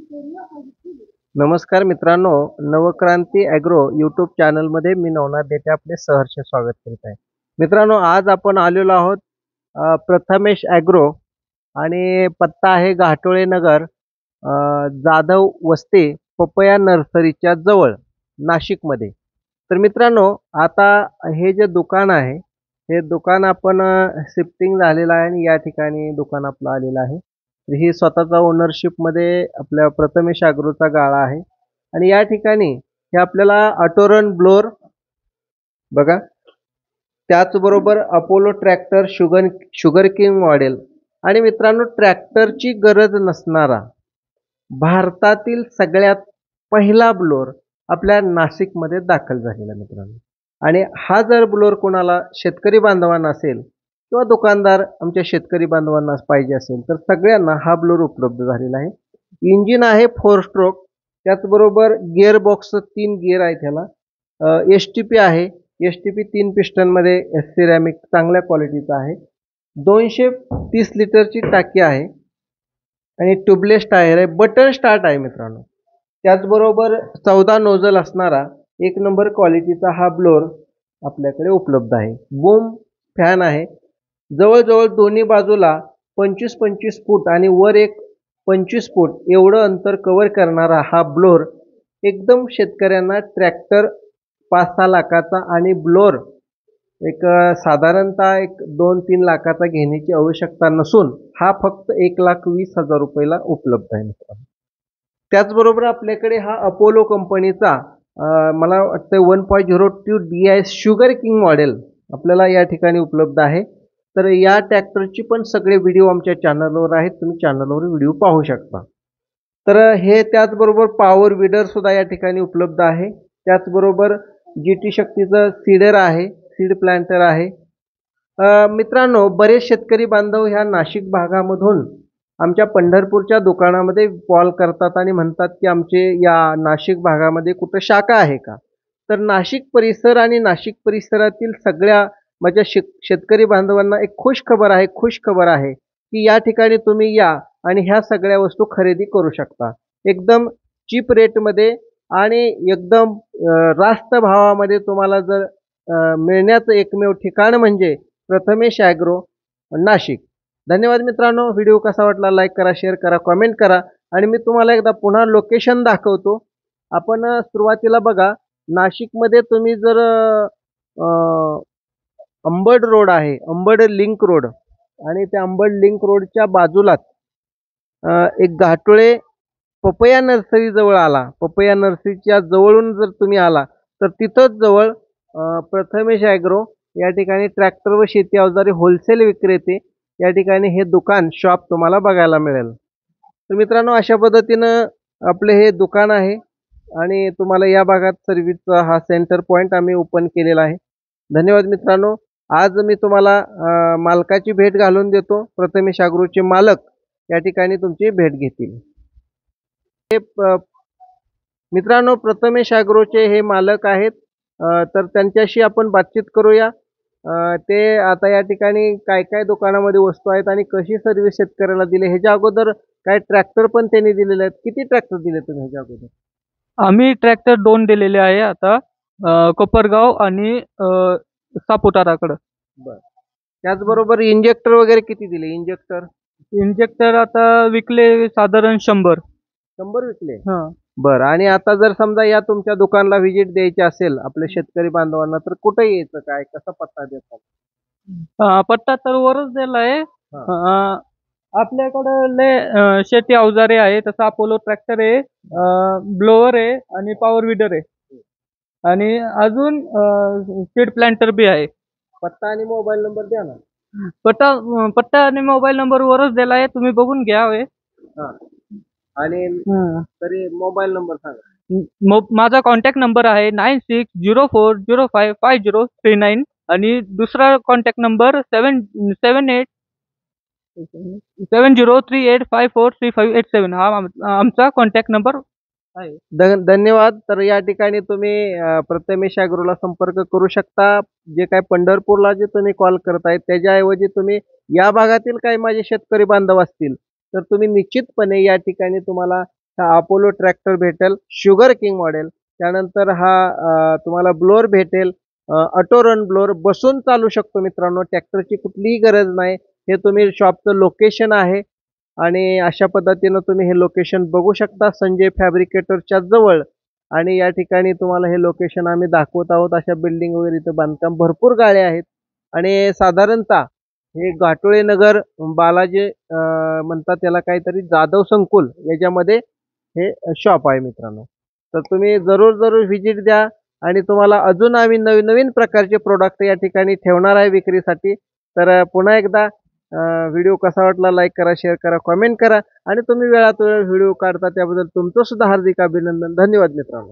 नमस्कार मित्रांनो, Navkranti agro YouTube चॅनलमध्ये मी नवनाथ देठे आपले सहर्ष स्वागत करीत आहे. मित्रांनो, आज आपण आलेलो आहोत प्रथमेश ॲग्रो आणि पत्ता आहे घाटोळे नगर, जाधव वस्ती, पपया नर्सरीच्या जवळ नाशिकमध्ये. तर मित्रांनो, आता हे जे दुकान आहे, हे दुकान आपण शिफ्टिंग झालेलं आहे आणि या ठिकाणी दुकान आपलं आलेलं आहे. ही स्वतःचा ओनरशिपमध्ये आपल्या प्रथमेश ॲग्रोचा गाळा आहे आणि या ठिकाणी हे आपल्याला ऑटोरन ब्लोअर बघा, त्याचबरोबर Apollo tractor sugar king model आणि मित्रांनो, ट्रॅक्टरची गरज नसणारा भारतातील सगळ्यात पहिला ब्लोअर आपल्या नाशिकमध्ये दाखल झालेला मित्रांनो. आणि हा जर ब्लोअर कोणाला शेतकरी बांधवांना असेल किंवा दुकानदार आमच्या शेतकरी बांधवांना पाहिजे असेल तर सगळ्यांना हा ब्लोअर उपलब्ध झालेला आहे. इंजिन आहे 4 स्ट्रोक, त्याचबरोबर गिअर बॉक्स 3 गिअर आहे त्याला. STP आहे, STP 3 पिस्टनमध्ये सिरॅमिक चांगल्या क्वालिटीचा आहे. 230 लिटरची टाकी आहे आणि ट्यूबलेस टायर आहे, बटन स्टार्ट आहे मित्रांनो. त्याचबरोबर 14 नोझल असणारा एक नंबर क्वालिटीचा हा ब्लोअर आपल्याकडे उपलब्ध आहे. बूम फॅन आहे. जवळजवळ दोन्ही बाजूला 25-25 फूट आणि वर एक 25 फूट एवढं अंतर कव्हर करणारा हा ब्लोअर एकदम शेतकऱ्यांना ट्रॅक्टर 5-6 लाखाचा आणि ब्लोअर एक साधारणतः एक 2-3 लाखाचा घेण्याची आवश्यकता नसून हा फक्त 1,20,000 रुपयाला उपलब्ध आहे मित्रांनो. त्याचबरोबर आपल्याकडे हा अपोलो कंपनीचा मला वाटतं 1.02 DI शुगर किंग मॉडेल आपल्याला या ठिकाणी उपलब्ध आहे. तर या ट्रॅक्टरची पण सगळे व्हिडिओ आमच्या चॅनलवर आहेत, तुम्ही चॅनलवर व्हिडिओ पाहू शकता. तर हे त्याचबरोबर पॉवर विडर सुद्धा या ठिकाणी उपलब्ध आहे. त्याचबरोबर GT शक्तीचं सीडर आहे, सीड प्लांटर आहे. मित्रांनो, बरेच शेतकरी बांधव ह्या नाशिक भागामधून आमच्या पंढरपूरच्या दुकानामध्ये कॉल करतात आणि म्हणतात की आमचे या नाशिक भागामध्ये कुठं शाखा आहे का? तर नाशिक परिसर आणि नाशिक परिसरातील सगळ्या माझ्या शेतकरी बांधवांना एक खुश खबर आहे की या ठिकाणी तुम्ही या आणि ह्या सगळ्या वस्तू खरेदी करू शकता एकदम चीप रेटमध्ये आणि एकदम रास्त भावामध्ये. तुम्हाला जर मिळण्याचं एकमेव ठिकाण म्हणजे प्रथमेश ॲग्रो नाशिक. धन्यवाद मित्रांनो. व्हिडिओ कसा वाटला लाईक करा, शेअर करा, कमेंट करा आणि मी तुम्हाला एकदा पुन्हा लोकेशन दाखवतो. आपण सुरुवातीला बघा, नाशिकमध्ये तुम्ही जर अंबड रोड आहे, अंबड लिंक रोड आणि त्या अंबड लिंक रोडच्या बाजूलाच एक घाटोळे पपया नर्सरी जवळ आला, पपया नर्सरीच्या जवळून जर तुम्ही आला तर तिथंच जवळ प्रथमेश ॲग्रो या ठिकाणी ट्रॅक्टर व शेती अवजारे होलसेल विक्रेते या ठिकाणी हे दुकान शॉप तुम्हाला बघायला मिळेल. तर मित्रांनो, अशा पद्धतीनं आपले हे दुकान आहे आणि तुम्हाला या भागात सर्व्हिसचा हा सेंटर पॉईंट आम्ही ओपन केलेला आहे. धन्यवाद मित्रांनो. आज मी तुम्हाला मालकाची भेट घालून देतो. प्रथमेश ॲग्रोचे मालक या ठिकाणी तुमची भेट घेतील. मित्रांनो, प्रथमेश ॲग्रोचे हे मालक आहेत, तर त्यांच्याशी आपण बातचीत करूया. ते आता या ठिकाणी काय काय दुकानामध्ये वस्तू आहेत आणि कशी सर्व्हिस शेतकऱ्याला दिली. ह्याच्या अगोदर काय ट्रॅक्टर पण त्यांनी दिलेले आहेत. किती ट्रॅक्टर दिले तुम्ही ह्याच्या अगोदर? आम्ही ट्रॅक्टर 2 दिलेले आहे आता, कोपरगाव आणि सापुताराकडं. बरं. त्याचबरोबर इंजेक्टर वगैरे किती दिले? इंजेक्टर आता विकले साधारण 100 विकले. हां. बरं. आणि आता जर समजा या तुमच्या दुकानला व्हिजिट द्यायची असेल आपल्या शेतकरी बांधवांना तर कुठे यायचं, काय कसा पत्ता देतात? पत्ता तर वरच दिलाय. आपल्याकडं लय शेती अवजारे आहे, तसं अपोलो ट्रॅक्टर आहे, ब्लोअर आहे आणि पॉवर विडर आहे आणि अजून सीड प्लांटर बी आहे. पत्ता आणि मोबाईल नंबर द्या ना. पत्ता आणि मोबाईल नंबर वरच दिलाय, तुम्ही बघून घ्या. आणि तरी मोबाईल नंबर सांगा. माझा कॉन्टॅक्ट नंबर आहे 9604055039 आणि दुसरा कॉन्टॅक्ट नंबर 7038543587. हा आमचा कॉन्टॅक्ट नंबर आहे. धन्यवाद. तर या ठिकाणी तुम्ही प्रथमेश ॲग्रोला संपर्क करू शकता. जे काय पंढरपूरला जे तुम्ही कॉल करताय त्याच्याऐवजी तुम्ही या भागातील काही माझे शेतकरी बांधव असतील तर तुम्ही निश्चितपणे या ठिकाणी तुम्हाला हा अपोलो ट्रॅक्टर भेटेल, शुगर किंग मॉडेल. त्यानंतर हा तुम्हाला ब्लोअर भेटेल, ऑटो रन ब्लोअर बसून चालू शकतो मित्रांनो. ट्रॅक्टरची कुठलीही गरज नाही. हे तुम्ही शॉपचं लोकेशन आहे आणि अशा पद्धतीनं तुम्ही हे लोकेशन बघू शकता संजय फॅब्रिकेटरच्या जवळ. आणि या ठिकाणी तुम्हाला हे लोकेशन आम्ही दाखवत आहोत. अशा बिल्डिंग वगैरे इथं बांधकाम भरपूर गाड्या आहेत आणि साधारणतः हे घाटोळे नगर बालाजी म्हणतात त्याला काहीतरी जाधव संकुल याच्यामध्ये हे शॉप आहे मित्रांनो. तर तुम्ही जरूर जरूर व्हिजिट द्या आणि तुम्हाला अजून आम्ही नवीन नवीन प्रकारचे प्रोडक्ट या ठिकाणी ठेवणार आहे विक्रीसाठी. तर पुन्हा एकदा व्हिडिओ कसा वाटला लाईक करा, शेअर करा, कमेंट करा आणि तुम्ही वेळात वेळ व्हिडिओ काढता त्याबद्दल तुमचं सुद्धा हार्दिक अभिनंदन. धन्यवाद मित्रांनो.